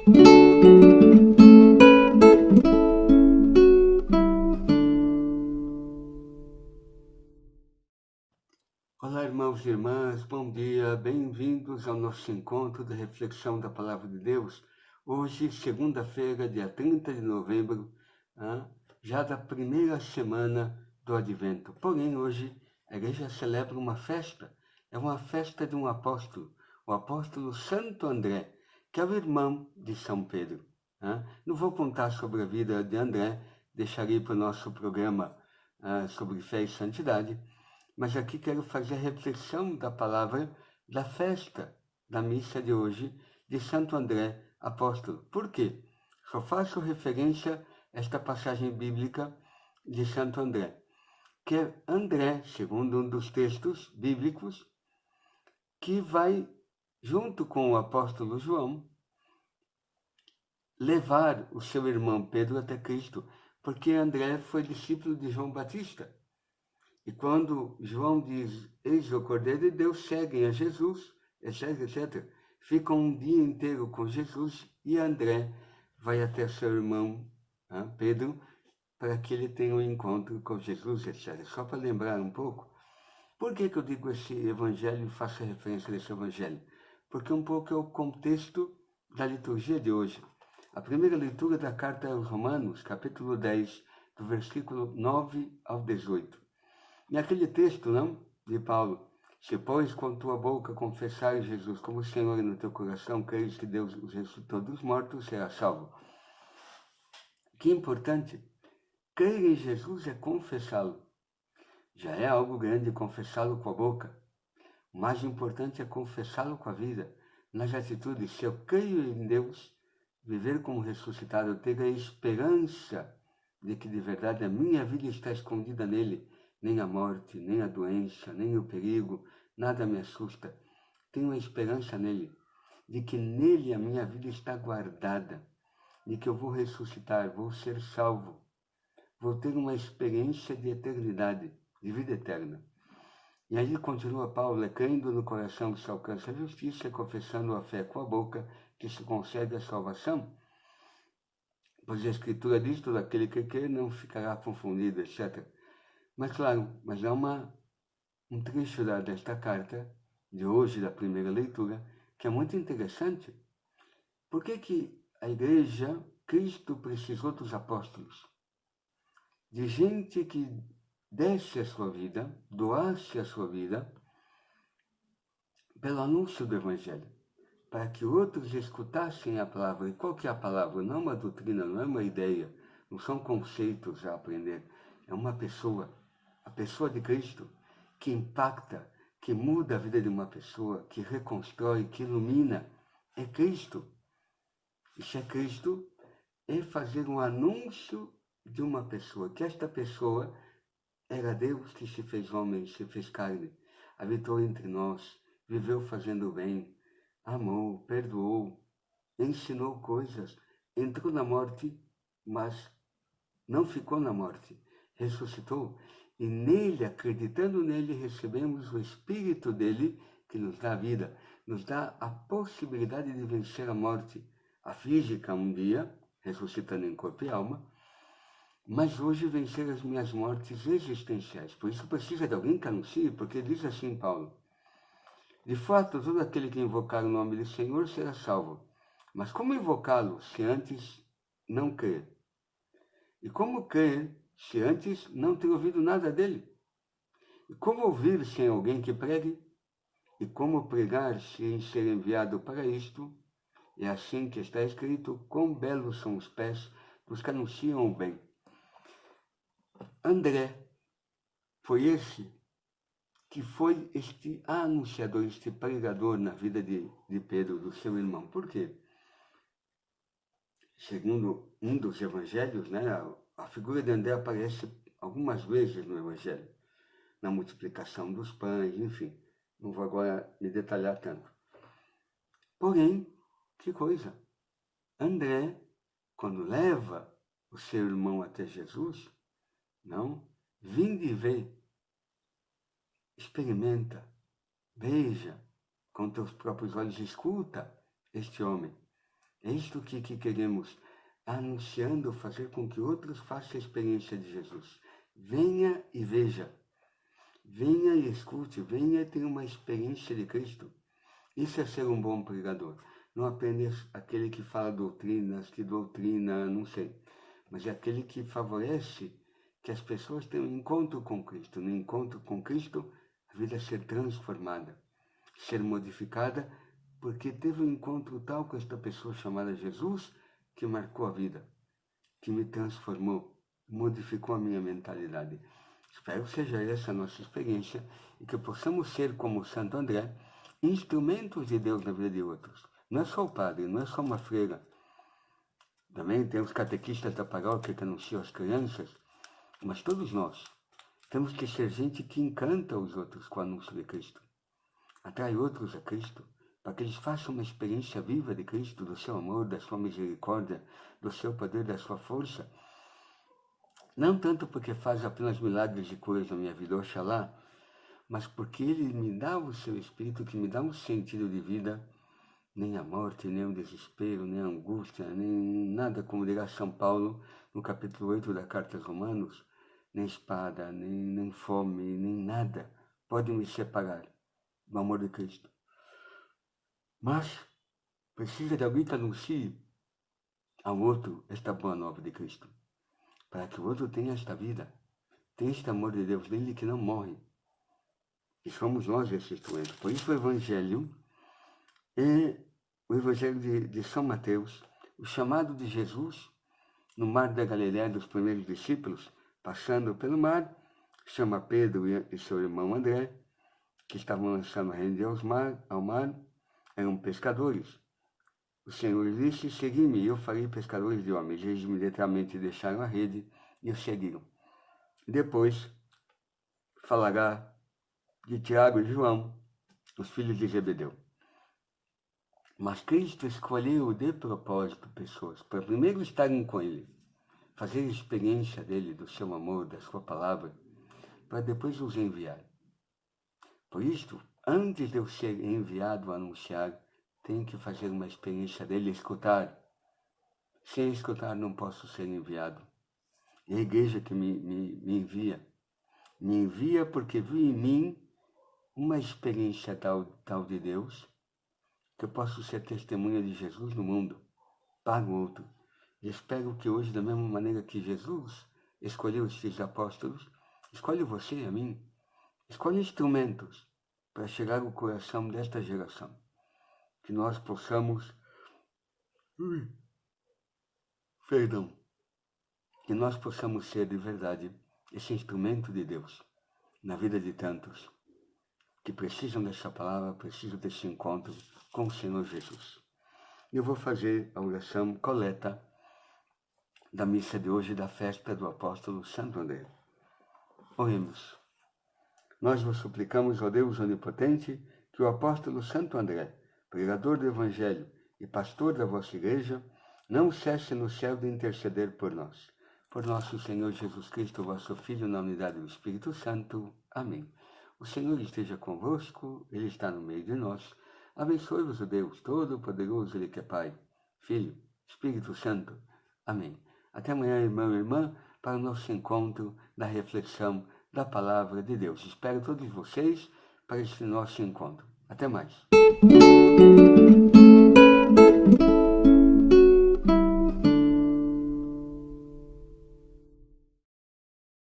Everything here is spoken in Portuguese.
Olá, irmãos e irmãs, bom dia, bem-vindos ao nosso encontro de reflexão da Palavra de Deus. Hoje, segunda-feira, dia 30 de novembro, já da primeira semana do Advento. Porém, hoje, a igreja celebra uma festa, é uma festa de um apóstolo, o apóstolo Santo André, que é o irmão de São Pedro. Não vou contar sobre a vida de André, deixarei para o nosso programa sobre fé e santidade, mas aqui quero fazer a reflexão da palavra da festa da missa de hoje de Santo André Apóstolo. Por quê? Só faço referência a esta passagem bíblica de Santo André, que é André, segundo um dos textos bíblicos, que vai, junto com o apóstolo João, levar o seu irmão Pedro até Cristo, porque André foi discípulo de João Batista. E quando João diz, eis o Cordeiro de Deus, seguem a Jesus, etc, etc. Ficam um dia inteiro com Jesus e André vai até seu irmão Pedro para que ele tenha um encontro com Jesus, etc. Só para lembrar um pouco, por que eu digo esse evangelho e faço referência a esse evangelho? Porque um pouco é o contexto da liturgia de hoje. A primeira leitura da carta aos Romanos, capítulo 10, do versículo 9 ao 18. E aquele texto, de Paulo, se pois com tua boca confessares Jesus como Senhor e no teu coração creres que Deus os ressuscitou dos mortos, serás salvo. Que importante, crer em Jesus é confessá-lo. Já é algo grande confessá-lo com a boca. O mais importante é confessá-lo com a vida, nas atitudes. Se eu creio em Deus, viver como ressuscitado, ter a esperança de que de verdade a minha vida está escondida nele, nem a morte, nem a doença, nem o perigo, nada me assusta. Tenho a esperança nele, de que nele a minha vida está guardada, de que eu vou ressuscitar, vou ser salvo, vou ter uma experiência de eternidade, de vida eterna. E aí continua Paulo, crendo no coração que se alcança a justiça, confessando a fé com a boca, que se concede a salvação. Pois a Escritura diz, todo aquele que crê não ficará confundido, etc. Mas claro, mas há um trecho desta carta, de hoje, da primeira leitura, que é muito interessante. Por que a igreja, Cristo precisou dos apóstolos? De gente que desse a sua vida, doasse a sua vida, pelo anúncio do Evangelho, para que outros escutassem a palavra. E qual que é a palavra? Não é uma doutrina, não é uma ideia, não são conceitos a aprender, é uma pessoa. A pessoa de Cristo, que impacta, que muda a vida de uma pessoa, que reconstrói, que ilumina, é Cristo. E se é Cristo, é fazer um anúncio de uma pessoa, que esta pessoa era Deus que se fez homem, se fez carne, habitou entre nós, viveu fazendo o bem, amou, perdoou, ensinou coisas, entrou na morte, mas não ficou na morte, ressuscitou. E nele, acreditando nele, recebemos o Espírito dele, que nos dá a vida, nos dá a possibilidade de vencer a morte, a física um dia, ressuscitando em corpo e alma, mas hoje vencer as minhas mortes existenciais. Por isso precisa de alguém que anuncie, porque diz assim Paulo, de fato, todo aquele que invocar o nome do Senhor será salvo. Mas como invocá-lo se antes não crer? E como crer se antes não ter ouvido nada dele? E como ouvir sem alguém que pregue? E como pregar sem ser enviado para isto? É assim que está escrito, quão belos são os pés dos que anunciam o bem. André foi esse que foi este anunciador, este pregador na vida de Pedro, do seu irmão. Por quê? Segundo um dos evangelhos, a figura de André aparece algumas vezes no evangelho, na multiplicação dos pães, enfim. Não vou agora me detalhar tanto. Porém, que coisa! André, quando leva o seu irmão até Jesus, vinde e vê, experimenta, veja, com teus próprios olhos, escuta este homem. É isto que queremos, anunciando, fazer com que outros façam a experiência de Jesus. Venha e veja. Venha e escute, venha e tenha uma experiência de Cristo. Isso é ser um bom pregador. Não apenas aquele que fala doutrinas, que doutrina, não sei. Mas é aquele que favorece que as pessoas tenham um encontro com Cristo. No encontro com Cristo, a vida ser transformada, ser modificada, porque teve um encontro tal com esta pessoa chamada Jesus, que marcou a vida, que me transformou, modificou a minha mentalidade. Espero que seja essa a nossa experiência e que possamos ser, como Santo André, instrumentos de Deus na vida de outros. Não é só o padre, não é só uma freira. Também tem os catequistas da paróquia que anunciam às crianças, mas todos nós temos que ser gente que encanta os outros com o anúncio de Cristo. Atrai outros a Cristo, para que eles façam uma experiência viva de Cristo, do seu amor, da sua misericórdia, do seu poder, da sua força. Não tanto porque faz apenas milagres e curas na minha vida, oxalá, mas porque Ele me dá o seu Espírito, que me dá um sentido de vida, nem a morte, nem o desespero, nem a angústia, nem nada, como dirá São Paulo no capítulo 8 da Carta aos Romanos, nem espada, nem fome, nem nada pode me separar do amor de Cristo. Mas precisa de alguém que anuncie ao outro esta boa nova de Cristo, para que o outro tenha esta vida, tenha este amor de Deus nele que não morre. E somos nós esse instrumento. Por isso o Evangelho é o Evangelho de São Mateus, o chamado de Jesus no mar da Galiléia dos primeiros discípulos, passando pelo mar, chama Pedro e seu irmão André, que estavam lançando a rede ao mar, eram pescadores. O Senhor disse: segui-me, e eu farei pescadores de homens. Eles imediatamente deixaram a rede e o seguiram. Depois falará de Tiago e João, os filhos de Zebedeu. Mas Cristo escolheu de propósito pessoas para primeiro estarem com Ele, fazer a experiência dele, do seu amor, da sua palavra, para depois os enviar. Por isso, antes de eu ser enviado a anunciar, tenho que fazer uma experiência dele, escutar. Sem escutar não posso ser enviado. É a igreja que me envia. Me envia porque viu em mim uma experiência tal de Deus, que eu posso ser testemunha de Jesus no mundo, para o outro. E espero que hoje, da mesma maneira que Jesus escolheu esses apóstolos, escolhe você e a mim, escolhe instrumentos para chegar ao coração desta geração. Que nós possamos, que nós possamos ser de verdade esse instrumento de Deus na vida de tantos que precisam dessa palavra, precisam desse encontro com o Senhor Jesus. Eu vou fazer a oração coleta da missa de hoje, da festa do apóstolo Santo André. Oremos. Nós vos suplicamos, ó Deus onipotente, que o apóstolo Santo André, pregador do Evangelho e pastor da vossa igreja, não cesse no céu de interceder por nós. Por nosso Senhor Jesus Cristo, vosso Filho, na unidade do Espírito Santo. Amém. O Senhor esteja convosco, Ele está no meio de nós. Abençoe-vos o Deus Todo-Poderoso, Ele que é Pai, Filho, Espírito Santo. Amém. Até amanhã, irmão e irmã, para o nosso encontro da reflexão da Palavra de Deus. Espero todos vocês para este nosso encontro. Até mais.